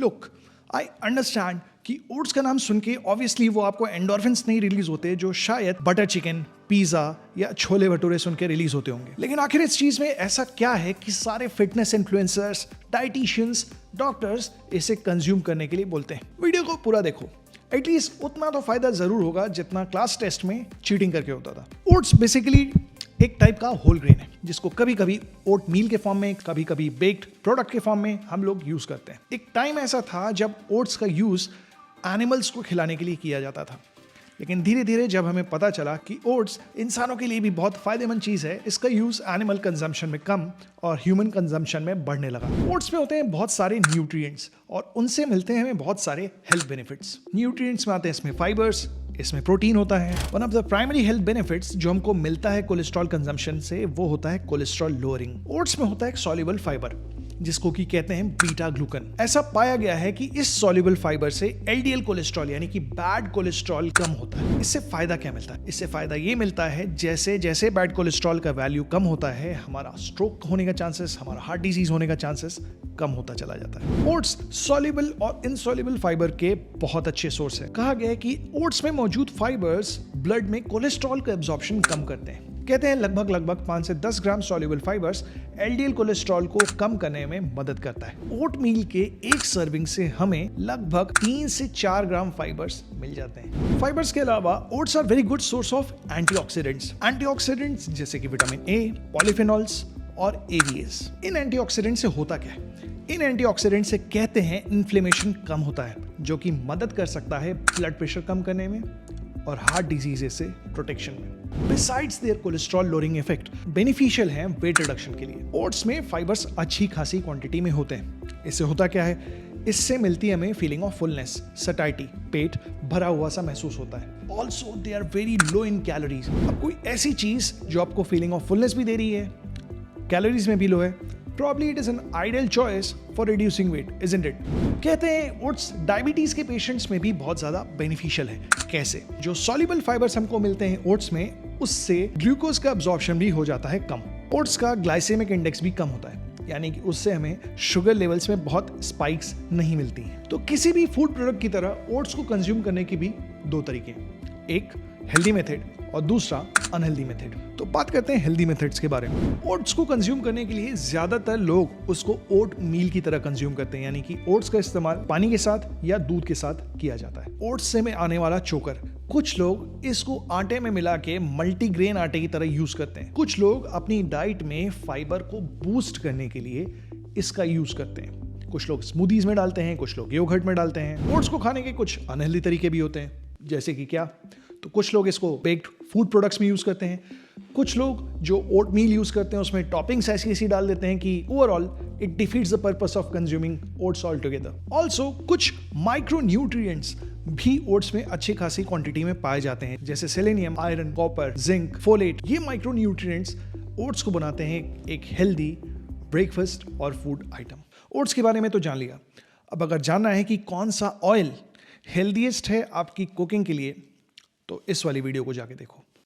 Look, I understand कि oats का नाम सुन के ऑब्वियसली वो आपको एंडोर्फिन्स नहीं रिलीज होते जो शायद बटर चिकन, पिज्जा या छोले भटूरे सुन के रिलीज होते होंगे। लेकिन आखिर इस चीज में ऐसा क्या है कि सारे फिटनेस इन्फ्लुएंसर्स, डाइटिशियंस, डॉक्टर्स इसे कंज्यूम करने के लिए बोलते हैं? वीडियो को पूरा देखो, एटलीस्ट उतना तो फायदा जरूर होगा जितना क्लास टेस्ट में चीटिंग करके होता था। ओट्स बेसिकली एक टाइप का होल ग्रेन है जिसको कभी कभी ओट मील के फॉर्म में, कभी कभी बेक्ड प्रोडक्ट के फॉर्म में हम लोग यूज करते हैं। एक टाइम ऐसा था जब ओट्स का यूज एनिमल्स को खिलाने के लिए किया जाता था, लेकिन धीरे धीरे जब हमें पता चला कि ओट्स इंसानों के लिए भी बहुत फायदेमंद चीज है, इसका यूज एनिमल कंजम्पशन में कम और ह्यूमन कंजम्पशन में बढ़ने लगा। ओट्स में होते हैं बहुत सारे न्यूट्रिएंट्स और उनसे मिलते हैं हमें बहुत सारे हेल्थ बेनिफिट्स। न्यूट्रिएंट्स में आते हैं इसमें फाइबर्स, इसमें प्रोटीन होता है। One of the primary health benefits जो हमको मिलता है कोलेस्ट्रॉल कंजम्पशन से वो होता है कोलेस्ट्रॉल लोअरिंग। ओट्स में होता है एक सॉल्युबल फाइबर जिसको कि कहते हैं बीटा ग्लूकन। ऐसा पाया गया है कि इस सॉल्युबल फाइबर से एलडीएल कोलेस्ट्रॉल यानी कि बैड कोलेस्ट्रॉल कम होता है। इससे फायदा क्या मिलता है? इससे फायदा ये मिलता है जैसे जैसे बैड कोलेस्ट्रॉल का वैल्यू कम होता है, हमारा स्ट्रोक होने का चांसेस, हमारा हार्ट डिजीज होने का चांसेस कम होता चला जाता है। ओट्स सॉल्युबल और इनसॉल्युबल फाइबर के बहुत अच्छे सोर्स है। कहा गया है कि ओट्स में मौजूद फाइबर्स ब्लड में कोलेस्ट्रॉल का एब्जॉर्प्शन कम करते हैं। कहते हैं लगभग 5 से 10 ग्राम सॉल्युबल फाइबर्स एलडीएल कोलेस्ट्रॉल को कम करने में मदद करता है। ओट मील के एक सर्विंग से हमें लगभग 3 से 4 ग्राम फाइबर्स मिल जाते हैं। फाइबर्स के अलावा oats are very good source of antioxidants. Antioxidants जैसे कि विटामिन ए, पॉलीफेनॉल्स और एवीएस। इन एंटीऑक्सीडेंट से होता क्या है? इन एंटीऑक्सीडेंट से कहते हैं इन्फ्लेमेशन कम होता है, जो कि मदद कर सकता है ब्लड प्रेशर कम करने में और हार्ट डिजीज से प्रोटेक्शन में। Besides their cholesterol lowering effect, beneficial हैं वेट रिडक्शन के लिए। ओट्स में फाइबर्स अच्छी खासी क्वांटिटी में होते हैं। इससे होता क्या है? इससे मिलती है हमें फीलिंग ऑफ फुलनेस, सटाइटी, पेट भरा हुआ सा महसूस होता है। Also they are very low in calories. अब कोई ऐसी चीज जो आपको फीलिंग ऑफ फुलनेस भी दे रही है, कैलोरीज में भी लो है, probably it is an ideal choice for reducing weight, isn't it? कहते हैं ओट्स डायबिटीज के पेशेंट्स में भी बहुत ज्यादा बेनिफिशियल है। कैसे? जो सॉल्युबल फाइबर्स हमको मिलते हैं ओट्स में, उससे ग्लूकोज का अब्जॉर्प्शन भी हो जाता है कम। ओट्स का ग्लाइसेमिक इंडेक्स भी कम होता है, यानी कि उससे हमें शुगर लेवल्स में बहुत स्पाइक्स नहीं मिलती हैं। तो किसी भी फूड प्रोडक्ट की तरह ओट्स को कंज्यूम करने की भी दो तरीके हैं, एक हेल्दी मेथड और दूसरा अनहेल्दी मेथड। तो बात करते हैं हेल्दी मेथड्स के बारे में। ओट्स को कंज्यूम करने के लिए ज्यादातर लोग उसको ओट मील की तरह कंज्यूम करते हैं, यानी कि ओट्स का इस्तेमाल पानी के साथ या दूध के साथ किया जाता है। ओट्स से में आने वाला चोकर, कुछ लोग इसको आटे में मिला के मल्टीग्रेन आटे की तरह यूज करते हैं। कुछ लोग अपनी डाइट में फाइबर को बूस्ट करने के लिए इसका यूज करते हैं। कुछ लोग स्मूदीज में डालते हैं, कुछ लोग योगर्ट में डालते हैं। ओट्स को खाने के कुछ अनहेल्दी तरीके भी होते हैं, जैसे कि क्या? तो कुछ लोग इसको बेक्ड फूड प्रोडक्ट्स में यूज करते हैं। कुछ लोग जो ओट मील यूज करते हैं उसमें टॉपिंग्स ऐसी डाल देते हैं कि overall it defeats the purpose of consuming oats all together. Also कुछ माइक्रो न्यूट्रिएंट्स भी ओट्स में अच्छी खासी क्वांटिटी में पाए जाते हैं, जैसे selenium, iron, copper, zinc, folate. ये माइक्रो न्यूट्रिएंट्स ओट्स को बनाते हैं एक हेल्दी ब्रेकफास्ट और फूड आइटम। ओट्स के बारे में तो जान लिया। अब अगर जानना है कि कौन सा ऑयल हेल्दीएस्ट है आपकी कुकिंग के लिए, तो इस वाली वीडियो को जाके देखो।